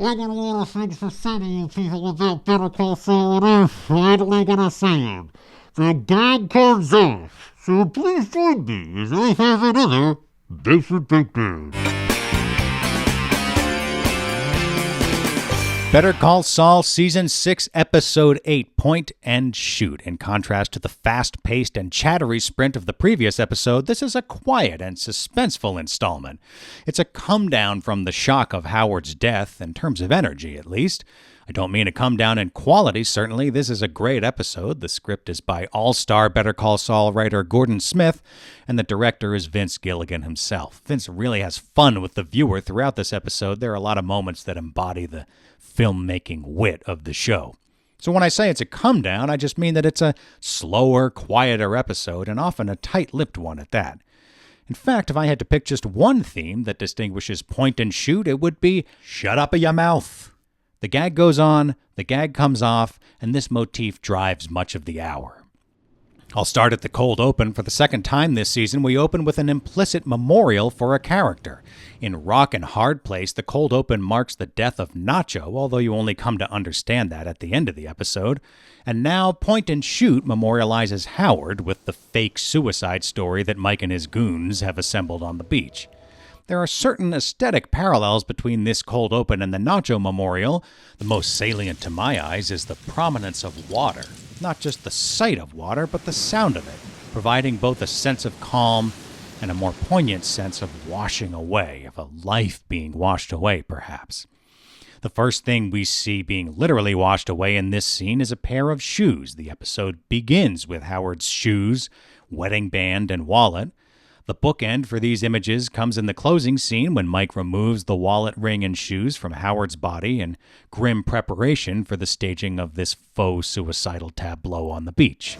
I got a little things to say to you people about Better Call Saul, and I'm finally gonna say them. The gag comes off, so please join me as I have another Basic Breakdown. Better Call Saul Season 6, Episode 8, Point and Shoot. In contrast to the fast-paced and chattery sprint of the previous episode, this is a quiet and suspenseful installment. It's a come-down from the shock of Howard's death, in terms of energy at least. I don't mean a come-down in quality, certainly. This is a great episode. The script is by all-star Better Call Saul writer Gordon Smith, and the director is Vince Gilligan himself. Vince really has fun with the viewer throughout this episode. There are a lot of moments that embody the filmmaking wit of the show. So when I say it's a come down, I just mean that it's a slower, quieter episode, and often a tight-lipped one at that. In fact, if I had to pick just one theme that distinguishes Point and Shoot, it would be shut up a ya mouth. The gag goes on, the gag comes off, and this motif drives much of the hour. I'll start at the cold open. For the second time this season, we open with an implicit memorial for a character. In Rock and Hard Place, the cold open marks the death of Nacho, although you only come to understand that at the end of the episode. And now Point and Shoot memorializes Howard with the fake suicide story that Mike and his goons have assembled on the beach. There are certain aesthetic parallels between this cold open and the Nacho memorial. The most salient to my eyes is the prominence of water. Not just the sight of water, but the sound of it, providing both a sense of calm and a more poignant sense of washing away, of a life being washed away, perhaps. The first thing we see being literally washed away in this scene is a pair of shoes. The episode begins with Howard's shoes, wedding band, and wallet. The bookend for these images comes in the closing scene when Mike removes the wallet, ring, and shoes from Howard's body in grim preparation for the staging of this faux suicidal tableau on the beach.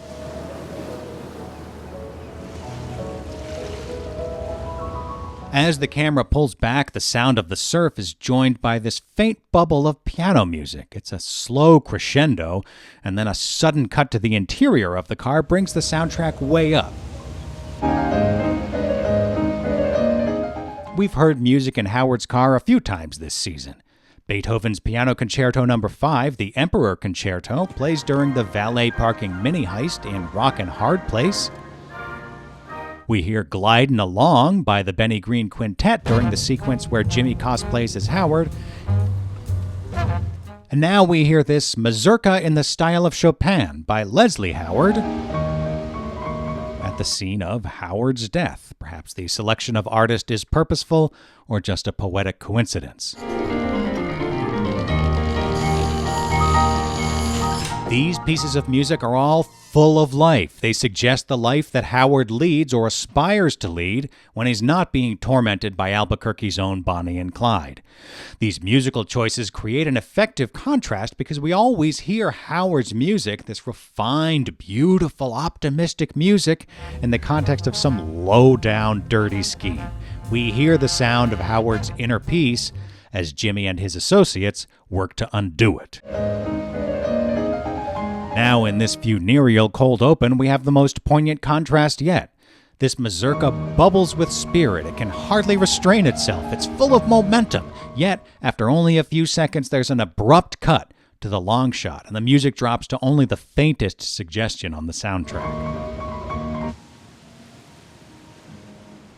As the camera pulls back, the sound of the surf is joined by this faint bubble of piano music. It's a slow crescendo, and then a sudden cut to the interior of the car brings the soundtrack way up. We've heard music in Howard's car a few times this season. Beethoven's Piano Concerto No. 5, the Emperor Concerto, plays during the valet parking mini-heist in Rock and Hard Place. We hear Glidin' Along by the Benny Green Quintet during the sequence where Jimmy cosplays as Howard. And now we hear this Mazurka in the Style of Chopin by Leslie Howard at the scene of Howard's death. Perhaps the selection of artist is purposeful or just a poetic coincidence. These pieces of music are all full of life. They suggest the life that Howard leads or aspires to lead when he's not being tormented by Albuquerque's own Bonnie and Clyde. These musical choices create an effective contrast because we always hear Howard's music, this refined, beautiful, optimistic music, in the context of some low-down, dirty scheme. We hear the sound of Howard's inner peace as Jimmy and his associates work to undo it. Now, in this funereal cold open, we have the most poignant contrast yet. This mazurka bubbles with spirit. It can hardly restrain itself. It's full of momentum. Yet, after only a few seconds, there's an abrupt cut to the long shot, and the music drops to only the faintest suggestion on the soundtrack.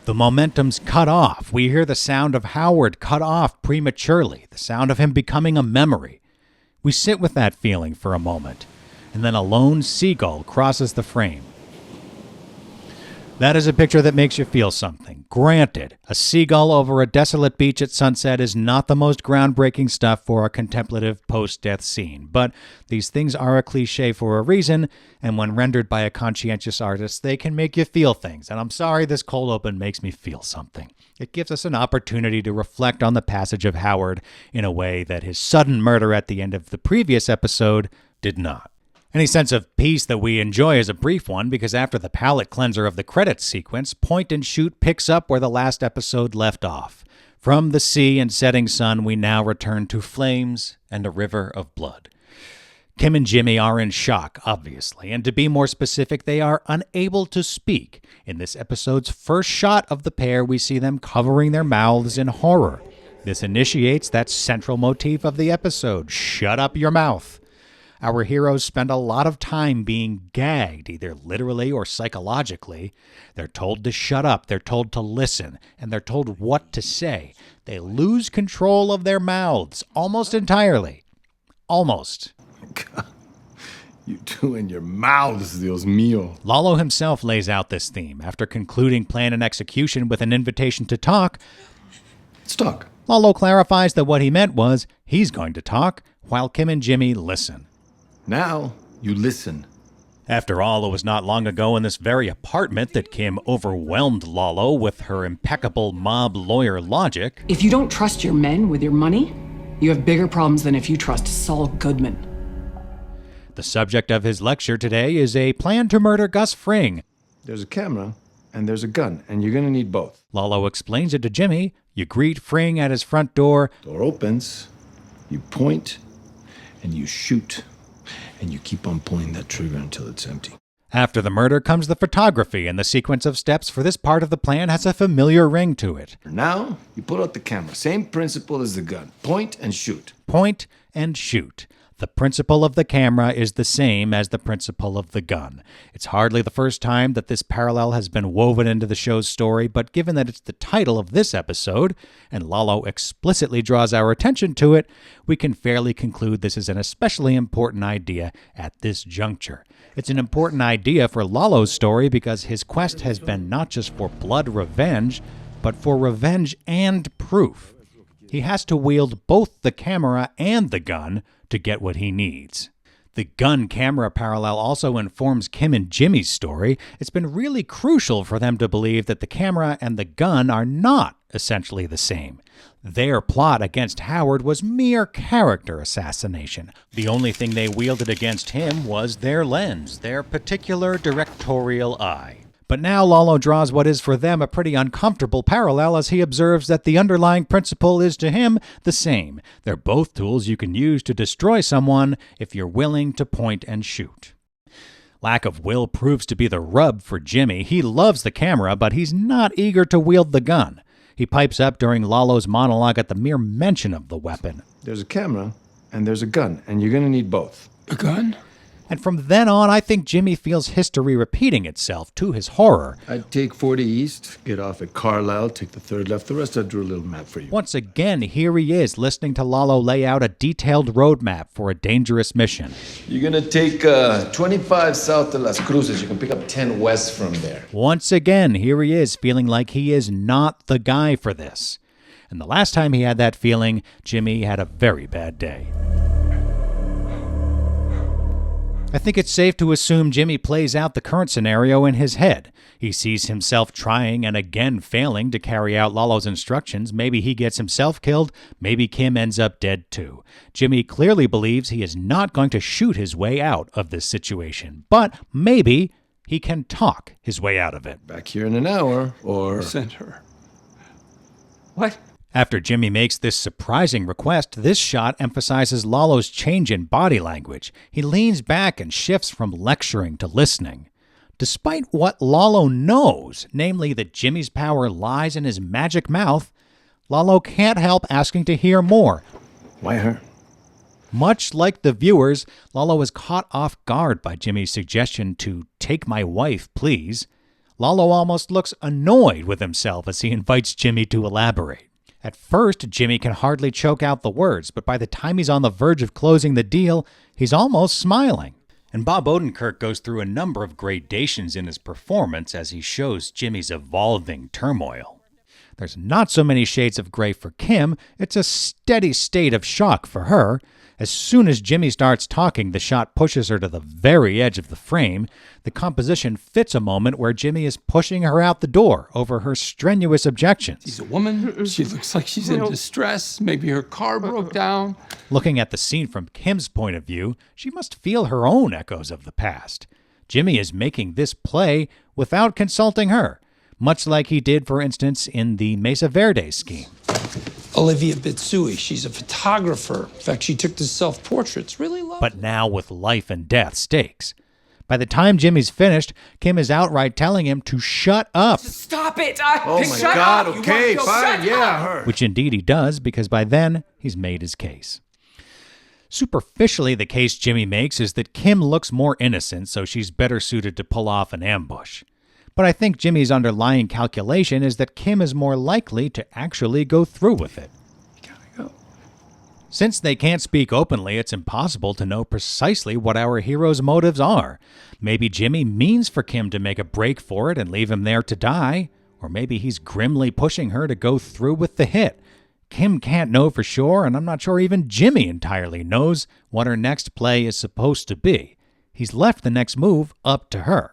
The momentum's cut off. We hear the sound of Howard cut off prematurely, the sound of him becoming a memory. We sit with that feeling for a moment. And then a lone seagull crosses the frame. That is a picture that makes you feel something. Granted, a seagull over a desolate beach at sunset is not the most groundbreaking stuff for a contemplative post-death scene, but these things are a cliche for a reason, and when rendered by a conscientious artist, they can make you feel things, and I'm sorry this cold open makes me feel something. It gives us an opportunity to reflect on the passage of Howard in a way that his sudden murder at the end of the previous episode did not. Any sense of peace that we enjoy is a brief one, because after the palate cleanser of the credits sequence, Point and Shoot picks up where the last episode left off. From the sea and setting sun, we now return to flames and a river of blood. Kim and Jimmy are in shock, obviously, and to be more specific, they are unable to speak. In this episode's first shot of the pair, we see them covering their mouths in horror. This initiates that central motif of the episode, shut up your mouth. Our heroes spend a lot of time being gagged, either literally or psychologically. They're told to shut up, they're told to listen, and they're told what to say. They lose control of their mouths, almost entirely. Almost. God, you two and your mouths, Dios mío. Lalo himself lays out this theme. After concluding plan and execution with an invitation to talk, Let's talk. Lalo clarifies that what he meant was he's going to talk while Kim and Jimmy listen. Now, you listen. After all, it was not long ago in this very apartment that Kim overwhelmed Lalo with her impeccable mob lawyer logic. If you don't trust your men with your money, you have bigger problems than if you trust Saul Goodman. The subject of his lecture today is a plan to murder Gus Fring. There's a camera and there's a gun, and you're gonna need both. Lalo explains it to Jimmy. You greet Fring at his front door. Door opens, you point, and you shoot. And you keep on pointing that trigger until it's empty. After the murder comes the photography, and the sequence of steps for this part of the plan has a familiar ring to it. Now, you put out the camera. Same principle as the gun. Point and shoot. Point and shoot. The principle of the camera is the same as the principle of the gun. It's hardly the first time that this parallel has been woven into the show's story, but given that it's the title of this episode, and Lalo explicitly draws our attention to it, we can fairly conclude this is an especially important idea at this juncture. It's an important idea for Lalo's story because his quest has been not just for blood revenge, but for revenge and proof. He has to wield both the camera and the gun to get what he needs. The gun-camera parallel also informs Kim and Jimmy's story. It's been really crucial for them to believe that the camera and the gun are not essentially the same. Their plot against Howard was mere character assassination. The only thing they wielded against him was their lens, their particular directorial eye. But now Lalo draws what is for them a pretty uncomfortable parallel as he observes that the underlying principle is to him the same. They're both tools you can use to destroy someone if you're willing to point and shoot. Lack of will proves to be the rub for Jimmy. He loves the camera, but he's not eager to wield the gun. He pipes up during Lalo's monologue at the mere mention of the weapon. There's a camera and there's a gun, and you're gonna need both. A gun? And from then on, I think Jimmy feels history repeating itself to his horror. I'd take 40 East, get off at Carlisle, take the 3rd left. The rest I drew a little map for you. Once again, here he is, listening to Lalo lay out a detailed roadmap for a dangerous mission. You're gonna take 25 south to Las Cruces. You can pick up 10 west from there. Once again, here he is, feeling like he is not the guy for this. And the last time he had that feeling, Jimmy had a very bad day. I think it's safe to assume Jimmy plays out the current scenario in his head. He sees himself trying and again failing to carry out Lalo's instructions. Maybe he gets himself killed. Maybe Kim ends up dead too. Jimmy clearly believes he is not going to shoot his way out of this situation. But maybe he can talk his way out of it. Back here in an hour, or... Send her. What? After Jimmy makes this surprising request, this shot emphasizes Lalo's change in body language. He leans back and shifts from lecturing to listening. Despite what Lalo knows, namely that Jimmy's power lies in his magic mouth, Lalo can't help asking to hear more. Why her? Much like the viewers, Lalo is caught off guard by Jimmy's suggestion to take my wife, please. Lalo almost looks annoyed with himself as he invites Jimmy to elaborate. At first, Jimmy can hardly choke out the words, but by the time he's on the verge of closing the deal, he's almost smiling. And Bob Odenkirk goes through a number of gradations in his performance as he shows Jimmy's evolving turmoil. There's not so many shades of gray for Kim. It's a steady state of shock for her. As soon as Jimmy starts talking, the shot pushes her to the very edge of the frame. The composition fits a moment where Jimmy is pushing her out the door over her strenuous objections. She's a woman. She looks like she's in distress. Maybe her car broke down. Looking at the scene from Kim's point of view, she must feel her own echoes of the past. Jimmy is making this play without consulting her, much like he did, for instance, in the Mesa Verde scheme. Olivia Bitsui, she's a photographer. In fact, she took the self-portraits. Really lovely. But now with life and death stakes. By the time Jimmy's finished, Kim is outright telling him to shut up. Stop it! Oh my God, okay, fine, yeah, her. Which indeed he does, because by then, he's made his case. Superficially, the case Jimmy makes is that Kim looks more innocent, so she's better suited to pull off an ambush. But I think Jimmy's underlying calculation is that Kim is more likely to actually go through with it. You gotta go. Since they can't speak openly, it's impossible to know precisely what our hero's motives are. Maybe Jimmy means for Kim to make a break for it and leave him there to die, or maybe he's grimly pushing her to go through with the hit. Kim can't know for sure, and I'm not sure even Jimmy entirely knows what her next play is supposed to be. He's left the next move up to her.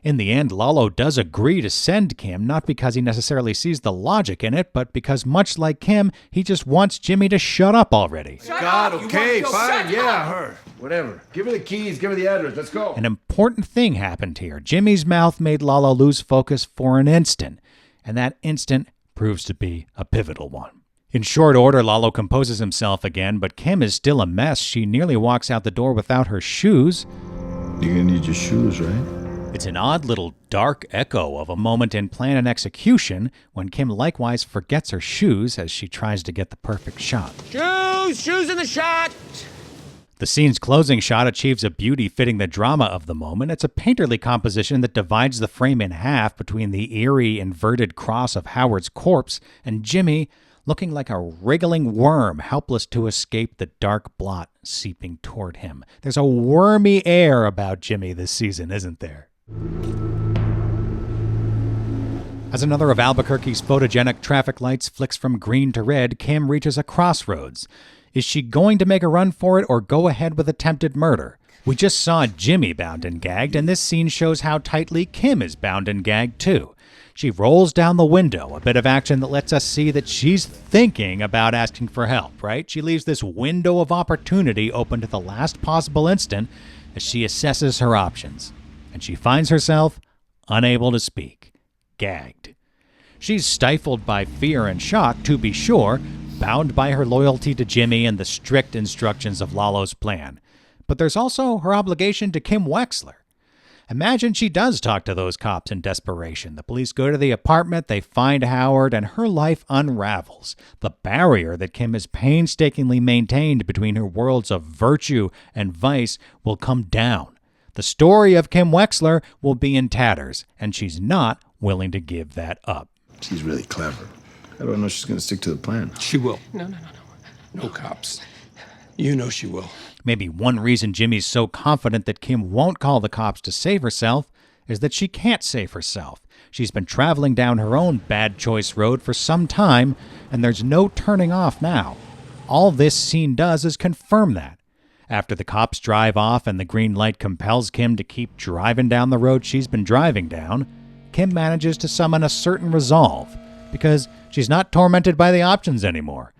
In the end, Lalo does agree to send Kim, not because he necessarily sees the logic in it, but because much like Kim, he just wants Jimmy to shut up already. God, okay, fine, yeah, her. Whatever. Give her the keys, give her the address, let's go. An important thing happened here. Jimmy's mouth made Lalo lose focus for an instant, and that instant proves to be a pivotal one. In short order, Lalo composes himself again, but Kim is still a mess. She nearly walks out the door without her shoes. You're gonna need your shoes, right? It's an odd little dark echo of a moment in plan and execution when Kim likewise forgets her shoes as she tries to get the perfect shot. Shoes in the shot! The scene's closing shot achieves a beauty fitting the drama of the moment. It's a painterly composition that divides the frame in half between the eerie, inverted cross of Howard's corpse and Jimmy looking like a wriggling worm, helpless to escape the dark blot seeping toward him. There's a wormy air about Jimmy this season, isn't there? As another of Albuquerque's photogenic traffic lights flicks from green to red, Kim reaches a crossroads. Is she going to make a run for it or go ahead with attempted murder? We just saw Jimmy bound and gagged, and this scene shows how tightly Kim is bound and gagged too. She rolls down the window, a bit of action that lets us see that she's thinking about asking for help, right? She leaves this window of opportunity open to the last possible instant as she assesses her options. And she finds herself unable to speak, gagged. She's stifled by fear and shock, to be sure, bound by her loyalty to Jimmy and the strict instructions of Lalo's plan. But there's also her obligation to Kim Wexler. Imagine she does talk to those cops in desperation. The police go to the apartment, they find Howard, and her life unravels. The barrier that Kim has painstakingly maintained between her worlds of virtue and vice will come down. The story of Kim Wexler will be in tatters, and she's not willing to give that up. She's really clever. How do I know she's gonna stick to the plan? She will. No. No cops. You know she will. Maybe one reason Jimmy's so confident that Kim won't call the cops to save herself is that she can't save herself. She's been traveling down her own bad choice road for some time, and there's no turning off now. All this scene does is confirm that. After the cops drive off and the green light compels Kim to keep driving down the road she's been driving down, Kim manages to summon a certain resolve, because she's not tormented by the options anymore.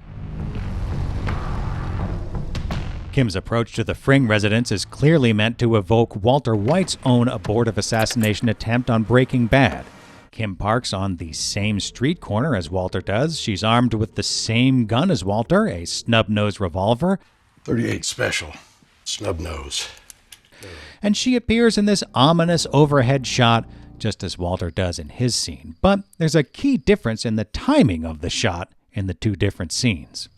Kim's approach to the Fring residence is clearly meant to evoke Walter White's own abortive assassination attempt on Breaking Bad. Kim parks on the same street corner as Walter does. She's armed with the same gun as Walter, a snub-nosed revolver. 38 special, snub nose. And she appears in this ominous overhead shot, just as Walter does in his scene. But there's a key difference in the timing of the shot in the two different scenes.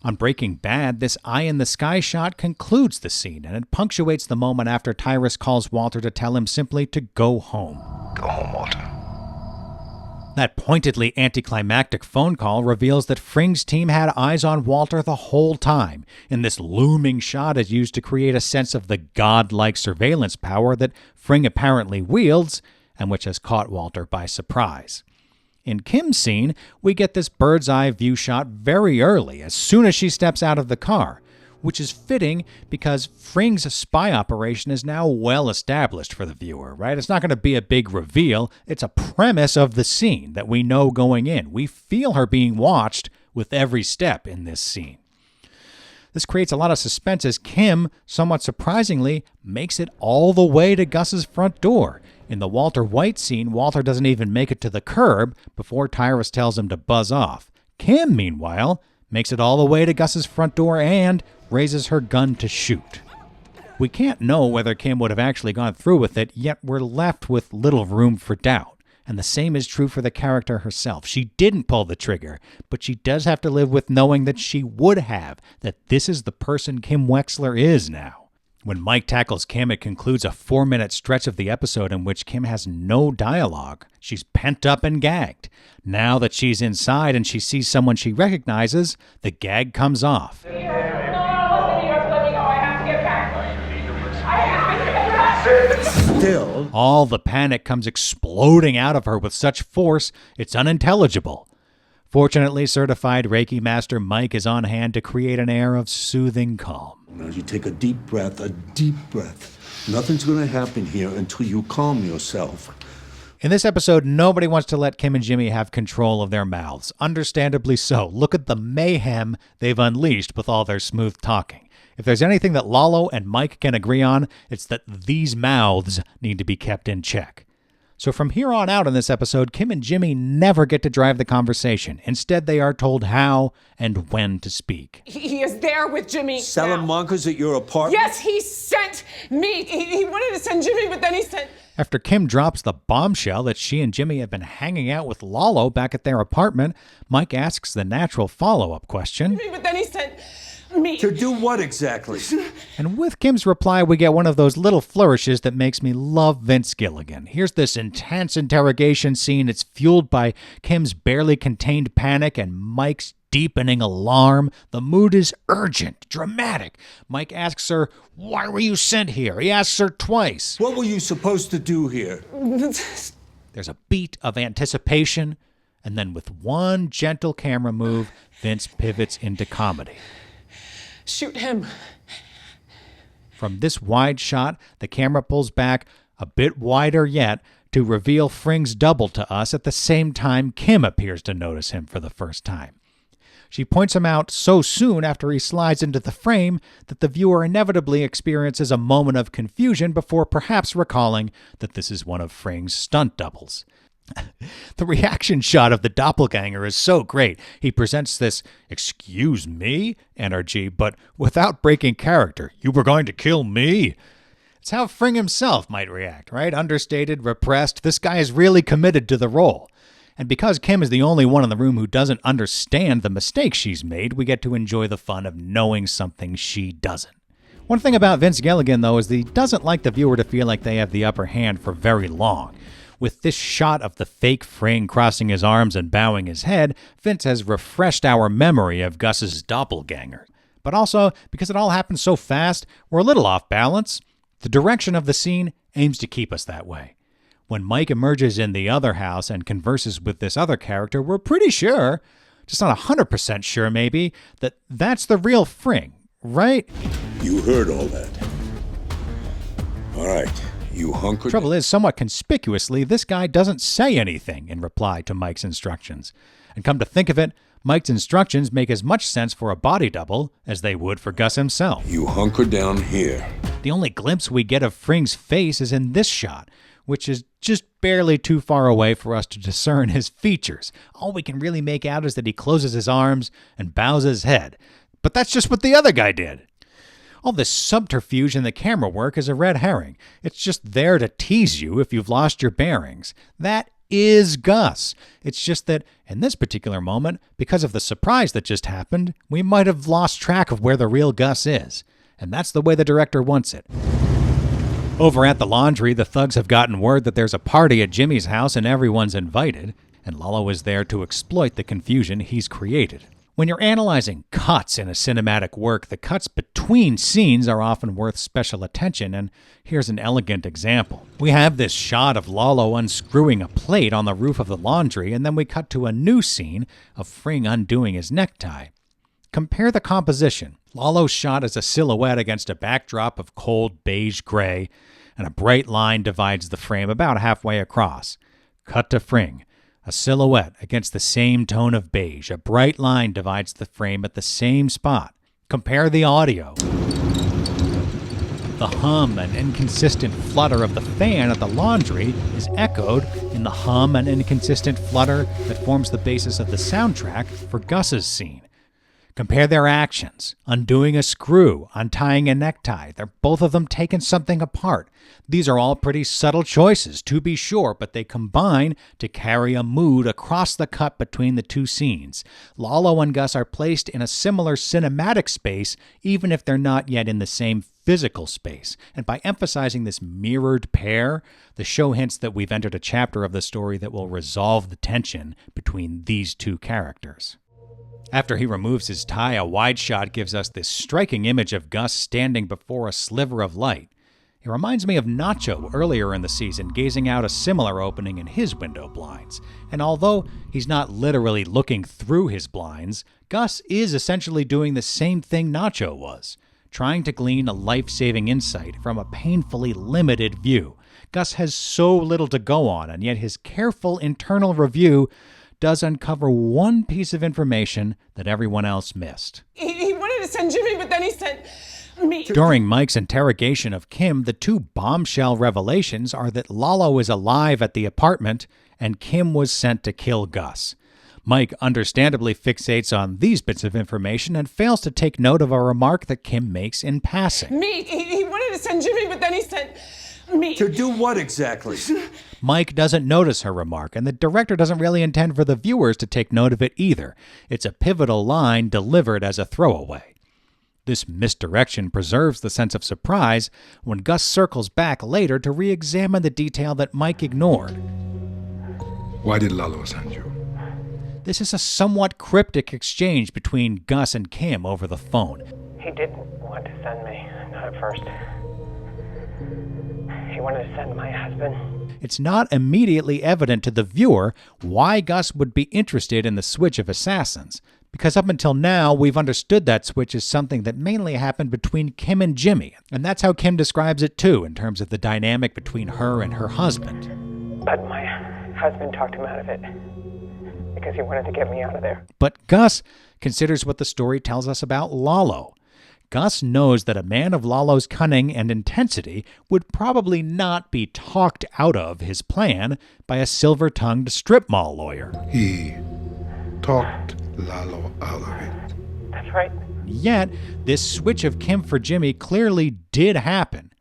On Breaking Bad, this eye-in-the-sky shot concludes the scene, and it punctuates the moment after Tyrus calls Walter to tell him simply to go home. Go home, Walter. That pointedly anticlimactic phone call reveals that Fring's team had eyes on Walter the whole time, and this looming shot is used to create a sense of the godlike surveillance power that Fring apparently wields, and which has caught Walter by surprise. In Kim's scene, we get this bird's-eye view shot very early, as soon as she steps out of the car, which is fitting because Fring's spy operation is now well established for the viewer, right? It's not going to be a big reveal. It's a premise of the scene that we know going in. We feel her being watched with every step in this scene. This creates a lot of suspense as Kim, somewhat surprisingly, makes it all the way to Gus's front door. In the Walter White scene, Walter doesn't even make it to the curb before Tyrus tells him to buzz off. Kim, meanwhile, makes it all the way to Gus's front door and raises her gun to shoot. We can't know whether Kim would have actually gone through with it, yet we're left with little room for doubt. And the same is true for the character herself. She didn't pull the trigger, but she does have to live with knowing that she would have, that this is the person Kim Wexler is now. When Mike tackles Kim, it concludes a 4-minute stretch of the episode in which Kim has no dialogue. She's pent up and gagged. Now that she's inside and she sees someone she recognizes, the gag comes off. Still, all the panic comes exploding out of her with such force, it's unintelligible. Fortunately, certified Reiki master Mike is on hand to create an air of soothing calm. now you take a deep breath. Nothing's going to happen here until you calm yourself. In this episode, nobody wants to let Kim and Jimmy have control of their mouths. Understandably so. Look at the mayhem they've unleashed with all their smooth talking. If there's anything that Lalo and Mike can agree on, it's that these mouths need to be kept in check. So from here on out in this episode, Kim and Jimmy never get to drive the conversation. Instead, they are told how and when to speak. He is there with Jimmy. Selling markers at your apartment? Yes, he sent me. He wanted to send Jimmy, but then he sent... After Kim drops the bombshell that she and Jimmy have been hanging out with Lalo back at their apartment, Mike asks the natural follow-up question. Jimmy, but then he sent me. To do what exactly? And with Kim's reply, we get one of those little flourishes that makes me love Vince Gilligan. Here's this intense interrogation scene. It's fueled by Kim's barely contained panic and Mike's deepening alarm. The mood is urgent, dramatic. Mike asks her, "Why were you sent here?" He asks her twice. What were you supposed to do here? There's a beat of anticipation, and then with one gentle camera move, Vince pivots into comedy. Shoot him. From this wide shot, the camera pulls back a bit wider yet to reveal Fring's double to us at the same time Kim appears to notice him for the first time. She points him out so soon after he slides into the frame that the viewer inevitably experiences a moment of confusion before perhaps recalling that this is one of Fring's stunt doubles. The reaction shot of the doppelganger is so great. He presents this "excuse me" energy, but without breaking character. "You were going to kill me?" It's how Fring himself might react, right? Understated, repressed. This guy is really committed to the role. And because Kim is the only one in the room who doesn't understand the mistake she's made, we get to enjoy the fun of knowing something she doesn't. One thing about Vince Gilligan, though, is that he doesn't like the viewer to feel like they have the upper hand for very long. With this shot of the fake Fring crossing his arms and bowing his head, Vince has refreshed our memory of Gus's doppelganger. But also, because it all happens so fast, we're a little off balance. The direction of the scene aims to keep us that way. When Mike emerges in the other house and converses with this other character, we're pretty sure, just not 100% sure maybe, that that's the real Fring, right? You heard all that. All right, you hunkered... Trouble is, somewhat conspicuously, this guy doesn't say anything in reply to Mike's instructions. And come to think of it, Mike's instructions make as much sense for a body double as they would for Gus himself. You hunker down here. The only glimpse we get of Fring's face is in this shot, which is just barely too far away for us to discern his features. All we can really make out is that he closes his arms and bows his head. But that's just what the other guy did. All this subterfuge in the camera work is a red herring. It's just there to tease you if you've lost your bearings. That is Gus. It's just that in this particular moment, because of the surprise that just happened, we might have lost track of where the real Gus is. And that's the way the director wants it. Over at the laundry, the thugs have gotten word that there's a party at Jimmy's house and everyone's invited, and Lalo is there to exploit the confusion he's created. When you're analyzing cuts in a cinematic work, the cuts between scenes are often worth special attention, and here's an elegant example. We have this shot of Lalo unscrewing a plate on the roof of the laundry, and then we cut to a new scene of Fring undoing his necktie. Compare the composition. Lalo's shot is a silhouette against a backdrop of cold beige gray, and a bright line divides the frame about halfway across. Cut to Fring. A silhouette against the same tone of beige. A bright line divides the frame at the same spot. Compare the audio. The hum and inconsistent flutter of the fan at the laundry is echoed in the hum and inconsistent flutter that forms the basis of the soundtrack for Gus's scene. Compare their actions. Undoing a screw, untying a necktie. They're both of them taking something apart. These are all pretty subtle choices, to be sure, but they combine to carry a mood across the cut between the two scenes. Lalo and Gus are placed in a similar cinematic space, even if they're not yet in the same physical space. And by emphasizing this mirrored pair, the show hints that we've entered a chapter of the story that will resolve the tension between these two characters. After he removes his tie, a wide shot gives us this striking image of Gus standing before a sliver of light. It reminds me of Nacho earlier in the season, gazing out a similar opening in his window blinds. And although he's not literally looking through his blinds, Gus is essentially doing the same thing Nacho was, trying to glean a life-saving insight from a painfully limited view. Gus has so little to go on, and yet his careful internal review does uncover one piece of information that everyone else missed. He wanted to send Jimmy, but then he sent me. During Mike's interrogation of Kim, the two bombshell revelations are that Lalo is alive at the apartment and Kim was sent to kill Gus. Mike understandably fixates on these bits of information and fails to take note of a remark that Kim makes in passing. Me. He wanted to send Jimmy, but then he sent me. To do what exactly? Mike doesn't notice her remark, and the director doesn't really intend for the viewers to take note of it either. It's a pivotal line delivered as a throwaway. This misdirection preserves the sense of surprise when Gus circles back later to re-examine the detail that Mike ignored. Why did Lalo send you? This is a somewhat cryptic exchange between Gus and Kim over the phone. He didn't want to send me, not at first. He wanted to send my husband. It's not immediately evident to the viewer why Gus would be interested in the switch of assassins, because up until now, we've understood that switch as something that mainly happened between Kim and Jimmy, and that's how Kim describes it too, in terms of the dynamic between her and her husband. But my husband talked him out of it, because he wanted to get me out of there. But Gus considers what the story tells us about Lalo. Gus knows that a man of Lalo's cunning and intensity would probably not be talked out of his plan by a silver-tongued strip mall lawyer. He talked Lalo out of it. That's right. Yet, this switch of Kim for Jimmy clearly did happen.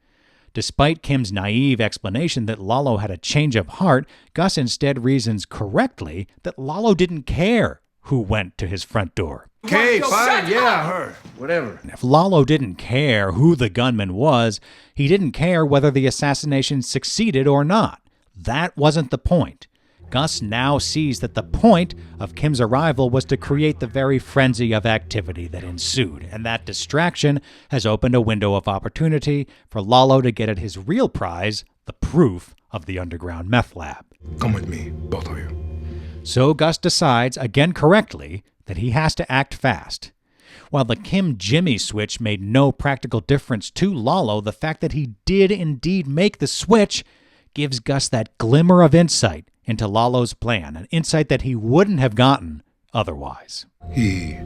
Despite Kim's naive explanation that Lalo had a change of heart, Gus instead reasons correctly that Lalo didn't care who went to his front door. Okay, fine, yeah, her, whatever. If Lalo didn't care who the gunman was, he didn't care whether the assassination succeeded or not. That wasn't the point. Gus now sees that the point of Kim's arrival was to create the very frenzy of activity that ensued, and that distraction has opened a window of opportunity for Lalo to get at his real prize, the proof of the underground meth lab. Come with me, both of you. So Gus decides, again correctly, that he has to act fast. While the Kim-Jimmy switch made no practical difference to Lalo, the fact that he did indeed make the switch gives Gus that glimmer of insight into Lalo's plan, an insight that he wouldn't have gotten otherwise. He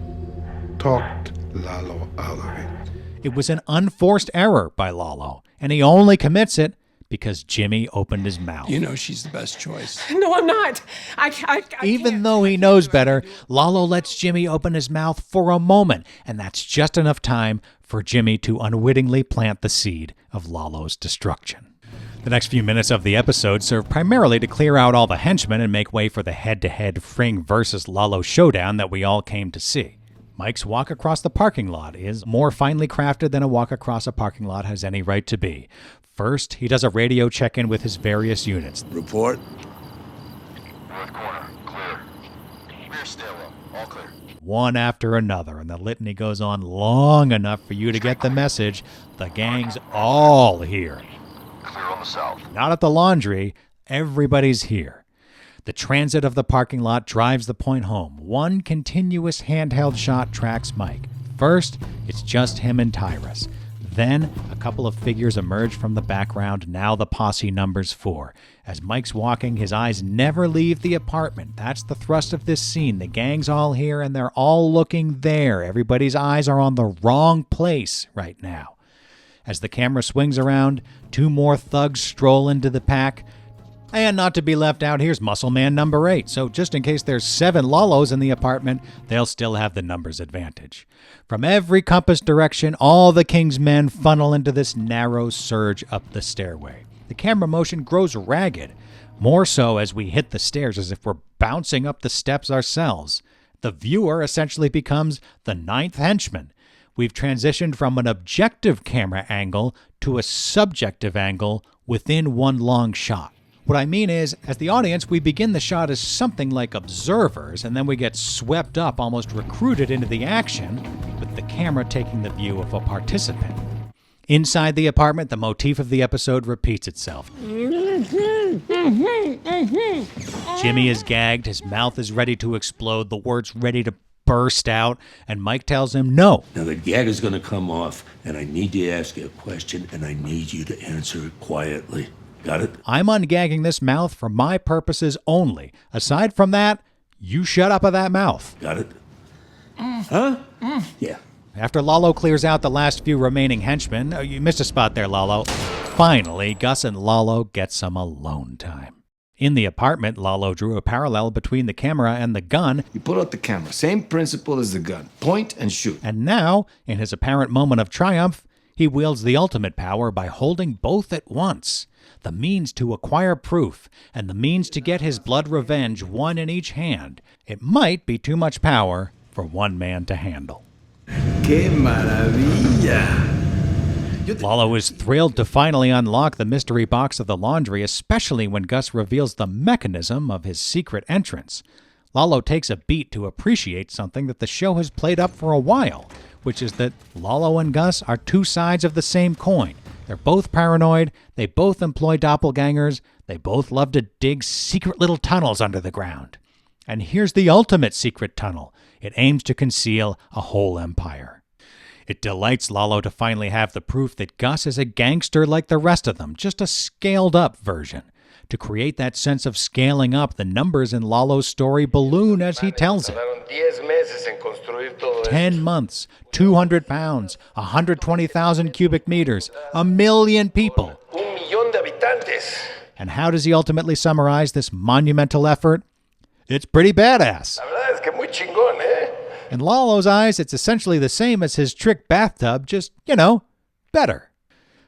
talked Lalo out of it. It was an unforced error by Lalo, and he only commits it because Jimmy opened his mouth. You know she's the best choice. No, I'm not. I Even can't. though he knows better, Lalo lets Jimmy open his mouth for a moment, and that's just enough time for Jimmy to unwittingly plant the seed of Lalo's destruction. The next few minutes of the episode serve primarily to clear out all the henchmen and make way for the head-to-head Fring versus Lalo showdown that we all came to see. Mike's walk across the parking lot is more finely crafted than a walk across a parking lot has any right to be. First, he does a radio check-in with his various units. Report. North corner, clear. Rear stairwell, all clear. One after another, and the litany goes on long enough for you to get the message. The gang's all here. Clear on the south. Not at the laundry. Everybody's here. The transit of the parking lot drives the point home. One continuous handheld shot tracks Mike. First, it's just him and Tyrus. Then, a couple of figures emerge from the background. Now the posse numbers 4. As Mike's walking, his eyes never leave the apartment. That's the thrust of this scene. The gang's all here, and they're all looking there. Everybody's eyes are on the wrong place right now. As the camera swings around, 2 more thugs stroll into the pack. And not to be left out, here's Muscle Man number 8. So just in case there's 7 Lalos in the apartment, they'll still have the numbers advantage. From every compass direction, all the King's men funnel into this narrow surge up the stairway. The camera motion grows ragged, more so as we hit the stairs as if we're bouncing up the steps ourselves. The viewer essentially becomes the 9th henchman. We've transitioned from an objective camera angle to a subjective angle within one long shot. What I mean is, as the audience, we begin the shot as something like observers, and then we get swept up, almost recruited into the action, with the camera taking the view of a participant. Inside the apartment, the motif of the episode repeats itself. Jimmy is gagged, his mouth is ready to explode, the words ready to burst out, and Mike tells him no. Now the gag is going to come off, and I need to ask you a question, and I need you to answer it quietly. Got it? I'm ungagging this mouth for my purposes only. Aside from that, you shut up of that mouth. Got it? Huh? Yeah. After Lalo clears out the last few remaining henchmen, you missed a spot there, Lalo. Finally, Gus and Lalo get some alone time. In the apartment, Lalo drew a parallel between the camera and the gun. You pull out the camera, same principle as the gun. Point and shoot. And now, in his apparent moment of triumph, he wields the ultimate power by holding both at once. The means to acquire proof, and the means to get his blood revenge, one in each hand. It might be too much power for one man to handle. Que maravilla! Lalo is thrilled to finally unlock the mystery box of the laundry, especially when Gus reveals the mechanism of his secret entrance. Lalo takes a beat to appreciate something that the show has played up for a while, which is that Lalo and Gus are two sides of the same coin. They're both paranoid, they both employ doppelgangers, they both love to dig secret little tunnels under the ground. And here's the ultimate secret tunnel. It aims to conceal a whole empire. It delights Lalo to finally have the proof that Gus is a gangster like the rest of them, just a scaled-up version. To create that sense of scaling up, the numbers in Lalo's story balloon as he tells it. 10 months, 200 pounds, 120,000 cubic meters, 1 million people. And how does he ultimately summarize this monumental effort? It's pretty badass. In Lalo's eyes, it's essentially the same as his trick bathtub, just, better.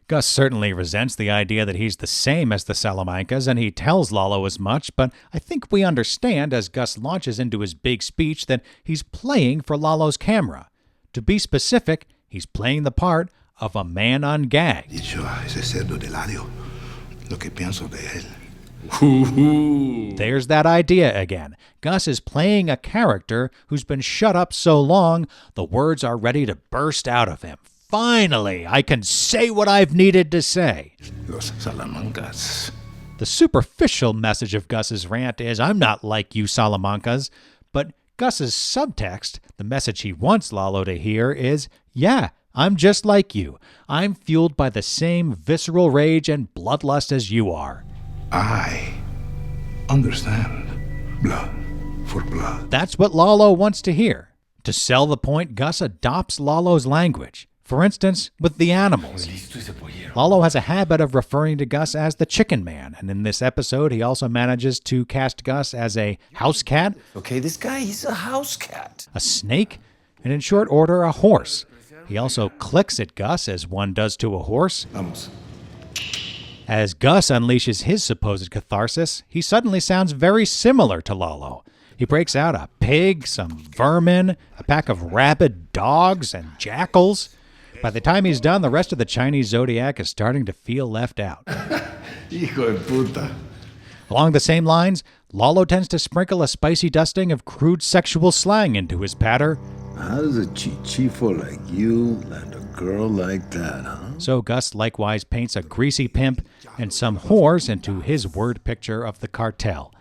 Gus certainly resents the idea that he's the same as the Salamancas, and he tells Lalo as much, but I think we understand as Gus launches into his big speech that he's playing for Lalo's camera. To be specific, he's playing the part of a man ungagged. There's that idea again. Gus is playing a character who's been shut up so long, the words are ready to burst out of him. Finally, I can say what I've needed to say. Los Salamancas. The superficial message of Gus's rant is, I'm not like you Salamancas. But Gus's subtext, the message he wants Lalo to hear is, yeah, I'm just like you. I'm fueled by the same visceral rage and bloodlust as you are. I understand. Blood for blood. That's what Lalo wants to hear. To sell the point, Gus adopts Lalo's language. For instance, with the animals. Lalo has a habit of referring to Gus as the chicken man, and in this episode he also manages to cast Gus as a house cat. Okay, this guy, he's a house cat. A snake, and in short order, a horse. He also clicks at Gus as one does to a horse. Vamos. As Gus unleashes his supposed catharsis, he suddenly sounds very similar to Lalo. He breaks out a pig, some vermin, a pack of rabid dogs, and jackals. By the time he's done, the rest of the Chinese zodiac is starting to feel left out. Hijo de puta. Along the same lines, Lalo tends to sprinkle a spicy dusting of crude sexual slang into his patter. How does a chichifo like you land a girl like that, huh? So Gus likewise paints a greasy pimp and some whores into his word picture of the cartel.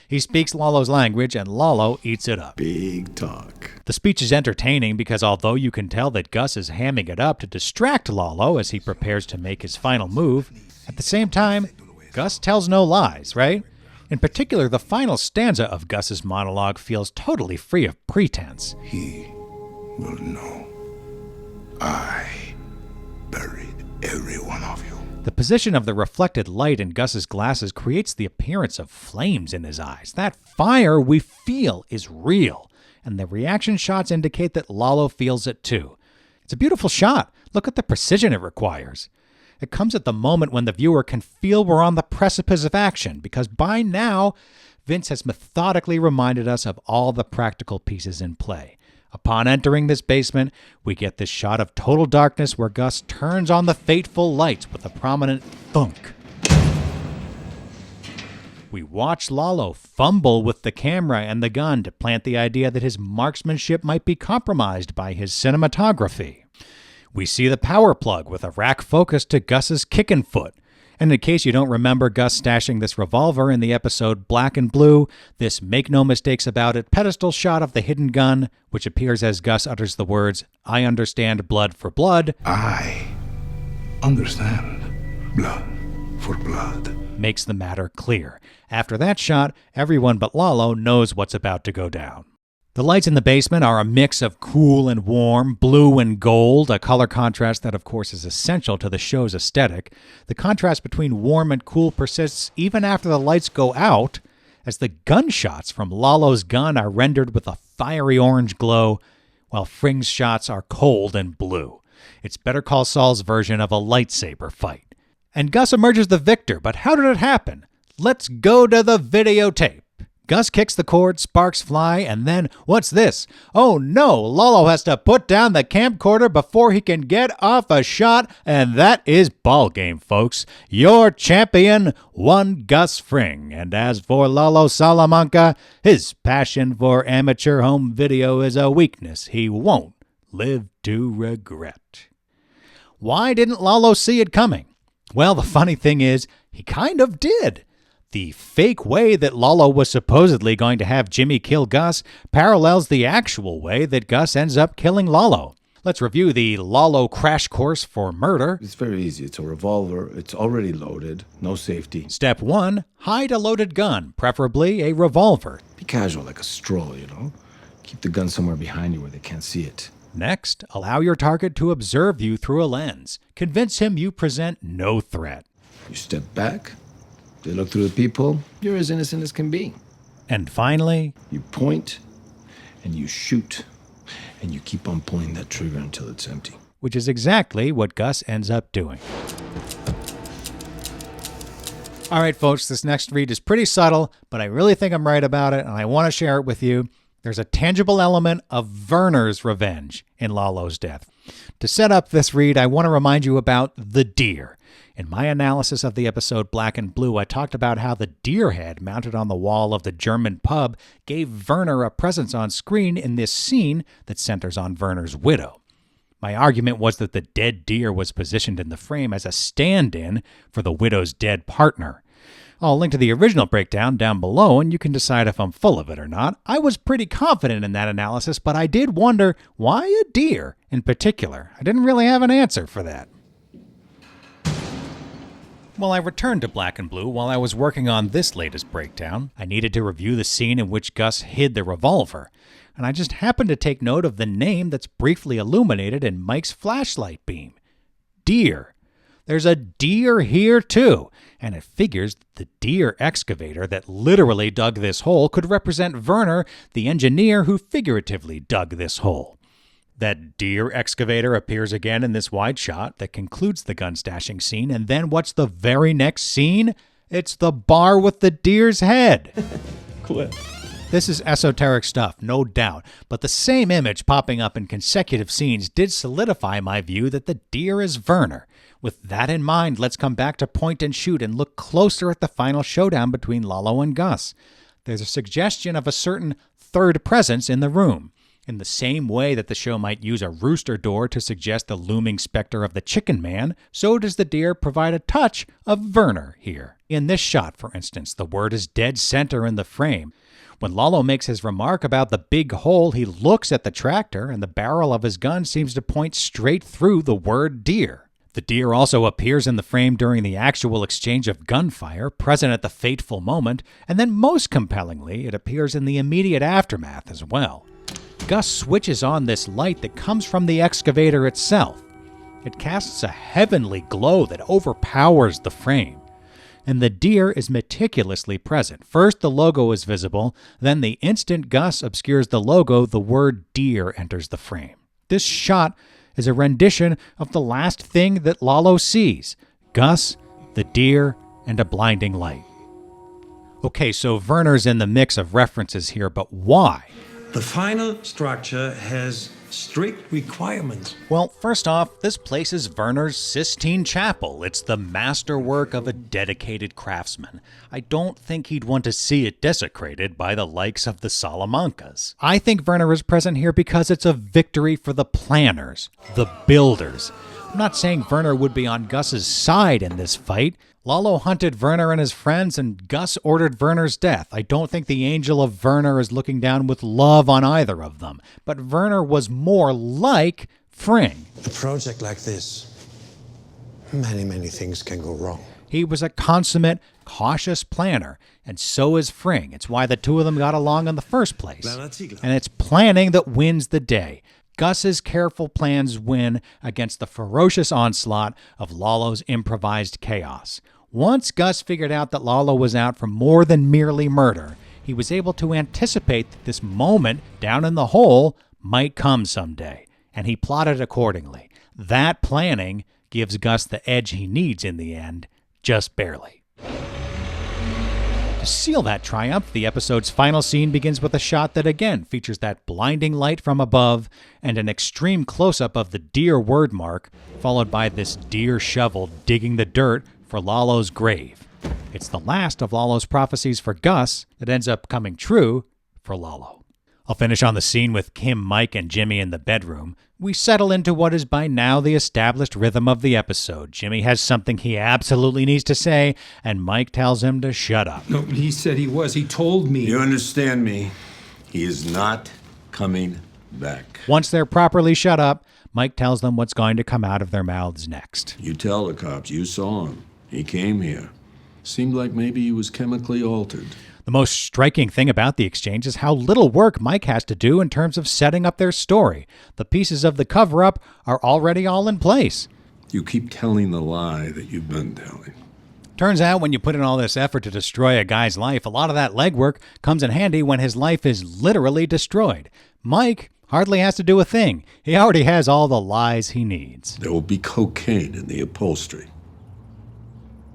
He speaks Lalo's language, and Lalo eats it up. Big talk. The speech is entertaining because although you can tell that Gus is hamming it up to distract Lalo as he prepares to make his final move, at the same time, Gus tells no lies, right? In particular, the final stanza of Gus's monologue feels totally free of pretense. He will know I buried every one of you. The position of the reflected light in Gus's glasses creates the appearance of flames in his eyes. That fire we feel is real, and the reaction shots indicate that Lalo feels it too. It's a beautiful shot. Look at the precision it requires. It comes at the moment when the viewer can feel we're on the precipice of action, because by now, Vince has methodically reminded us of all the practical pieces in play. Upon entering this basement, we get this shot of total darkness where Gus turns on the fateful lights with a prominent thunk. We watch Lalo fumble with the camera and the gun to plant the idea that his marksmanship might be compromised by his cinematography. We see the power plug with a rack focus to Gus's kickin' foot. And in case you don't remember Gus stashing this revolver in the episode Black and Blue, this make no mistakes about it pedestal shot of the hidden gun, which appears as Gus utters the words, "I understand blood for blood." I understand blood for blood. Makes the matter clear. After that shot, everyone but Lalo knows what's about to go down. The lights in the basement are a mix of cool and warm, blue and gold, a color contrast that, of course, is essential to the show's aesthetic. The contrast between warm and cool persists even after the lights go out, as the gunshots from Lalo's gun are rendered with a fiery orange glow, while Fring's shots are cold and blue. It's Better Call Saul's version of a lightsaber fight. And Gus emerges the victor, but how did it happen? Let's go to the videotape. Gus kicks the cord, sparks fly, and then, what's this? Oh no, Lalo has to put down the camcorder before he can get off a shot, and that is ballgame, folks. Your champion, one Gus Fring. And as for Lalo Salamanca, his passion for amateur home video is a weakness he won't live to regret. Why didn't Lalo see it coming? Well, the funny thing is, he kind of did. The fake way that Lalo was supposedly going to have Jimmy kill Gus parallels the actual way that Gus ends up killing Lalo. Let's review the Lalo crash course for murder. It's very easy. It's a revolver. It's already loaded. No safety. Step 1, hide a loaded gun, preferably a revolver. Be casual, like a stroll, you know? Keep the gun somewhere behind you where they can't see it. Next, allow your target to observe you through a lens. Convince him you present no threat. You step back. They look through the people. You're as innocent as can be. And finally, you point and you shoot. And you keep on pulling that trigger until it's empty. Which is exactly what Gus ends up doing. All right, folks, this next read is pretty subtle, but I really think I'm right about it, and I want to share it with you. There's a tangible element of Werner's revenge in Lalo's death. To set up this read, I want to remind you about the deer. In my analysis of the episode Black and Blue, I talked about how the deer head mounted on the wall of the German pub gave Werner a presence on screen in this scene that centers on Werner's widow. My argument was that the dead deer was positioned in the frame as a stand-in for the widow's dead partner. I'll link to the original breakdown down below, and you can decide if I'm full of it or not. I was pretty confident in that analysis, but I did wonder, why a deer in particular? I didn't really have an answer for that. Well, I returned to Black and Blue while I was working on this latest breakdown. I needed to review the scene in which Gus hid the revolver, and I just happened to take note of the name that's briefly illuminated in Mike's flashlight beam. Deer. There's a deer here too, and it figures the deer excavator that literally dug this hole could represent Werner, the engineer who figuratively dug this hole. That deer excavator appears again in this wide shot that concludes the gun stashing scene, and then what's the very next scene? It's the bar with the deer's head. Cool. This is esoteric stuff, no doubt, but the same image popping up in consecutive scenes did solidify my view that the deer is Werner. With that in mind, let's come back to point and shoot and look closer at the final showdown between Lalo and Gus. There's a suggestion of a certain third presence in the room. In the same way that the show might use a rooster door to suggest the looming specter of the chicken man, so does the deer provide a touch of Werner here. In this shot, for instance, the word is dead center in the frame. When Lalo makes his remark about the big hole, he looks at the tractor, and the barrel of his gun seems to point straight through the word deer. The deer also appears in the frame during the actual exchange of gunfire, present at the fateful moment, and then most compellingly, it appears in the immediate aftermath as well. Gus switches on this light that comes from the excavator itself. It casts a heavenly glow that overpowers the frame. And the deer is meticulously present. First, the logo is visible. Then the instant Gus obscures the logo, the word deer enters the frame. This shot is a rendition of the last thing that Lalo sees: Gus, the deer, and a blinding light. Okay, so Werner's in the mix of references here, but why? The final structure has strict requirements. Well, first off, this place is Werner's Sistine Chapel. It's the masterwork of a dedicated craftsman. I don't think he'd want to see it desecrated by the likes of the Salamancas. I think Werner is present here because it's a victory for the planners, the builders. I'm not saying Werner would be on Gus's side in this fight. Lalo hunted Werner and his friends, and Gus ordered Werner's death. I don't think the angel of Werner is looking down with love on either of them. But Werner was more like Fring. A project like this, many things can go wrong. He was a consummate, cautious planner, and so is Fring. It's why the two of them got along in the first place. And it's planning that wins the day. Gus's careful plans win against the ferocious onslaught of Lalo's improvised chaos. Once Gus figured out that Lalo was out for more than merely murder, he was able to anticipate that this moment down in the hole might come someday, and he plotted accordingly. That planning gives Gus the edge he needs in the end, just barely. To seal that triumph, the episode's final scene begins with a shot that again features that blinding light from above and an extreme close-up of the deer word mark, followed by this deer shovel digging the dirt for Lalo's grave. It's the last of Lalo's prophecies for Gus that ends up coming true for Lalo. I'll finish on the scene with Kim, Mike, and Jimmy in the bedroom. We settle into what is by now the established rhythm of the episode. Jimmy has something he absolutely needs to say, and Mike tells him to shut up. No, he said he was. He told me. You understand me. He is not coming back. Once they're properly shut up, Mike tells them what's going to come out of their mouths next. You tell the cops you saw him. He came here. Seemed like maybe he was chemically altered. The most striking thing about the exchange is how little work Mike has to do in terms of setting up their story. The pieces of the cover-up are already all in place. You keep telling the lie that you've been telling. Turns out when you put in all this effort to destroy a guy's life, a lot of that legwork comes in handy when his life is literally destroyed. Mike hardly has to do a thing. He already has all the lies he needs. There will be cocaine in the upholstery.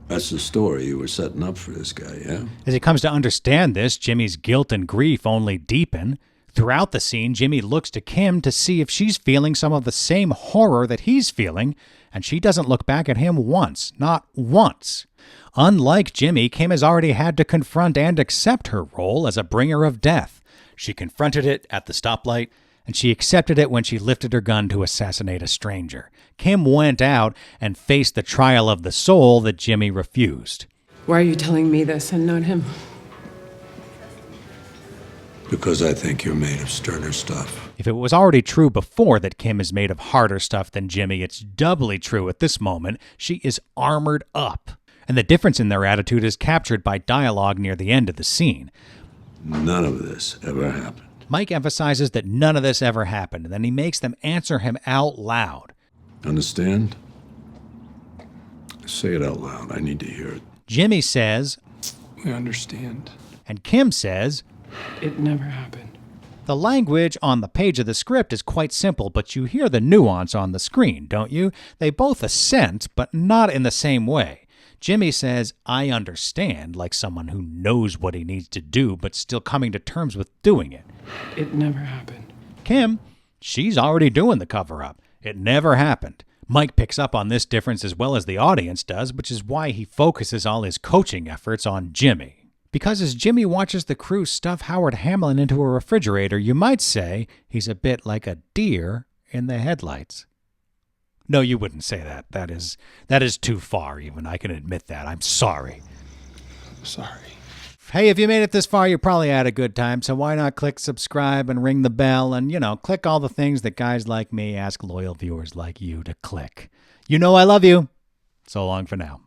That's the story you were setting up for this guy, yeah? As he comes to understand this, Jimmy's guilt and grief only deepen. Throughout the scene, Jimmy looks to Kim to see if she's feeling some of the same horror that he's feeling, and she doesn't look back at him once. Not once. Unlike Jimmy, Kim has already had to confront and accept her role as a bringer of death. She confronted it at the stoplight, and she accepted it when she lifted her gun to assassinate a stranger. Kim went out and faced the trial of the soul that Jimmy refused. Why are you telling me this and not him? Because I think you're made of sterner stuff. If it was already true before that Kim is made of harder stuff than Jimmy, it's doubly true at this moment. She is armored up. And the difference in their attitude is captured by dialogue near the end of the scene. None of this ever happened. Mike emphasizes that none of this ever happened, and then he makes them answer him out loud. Understand? Say it out loud. I need to hear it. Jimmy says, We understand. And Kim says, It never happened. The language on the page of the script is quite simple, but you hear the nuance on the screen, don't you? They both assent, but not in the same way. Jimmy says, I understand, like someone who knows what he needs to do, but still coming to terms with doing it. It never happened. Kim, she's already doing the cover-up. It never happened. Mike picks up on this difference as well as the audience does, which is why he focuses all his coaching efforts on Jimmy. Because as Jimmy watches the crew stuff Howard Hamlin into a refrigerator, you might say he's a bit like a deer in the headlights. No, you wouldn't say that. That is too far even. I can admit that. I'm sorry. Sorry. Hey, if you made it this far, you probably had a good time, so why not click subscribe and ring the bell and, click all the things that guys like me ask loyal viewers like you to click. You know I love you. So long for now.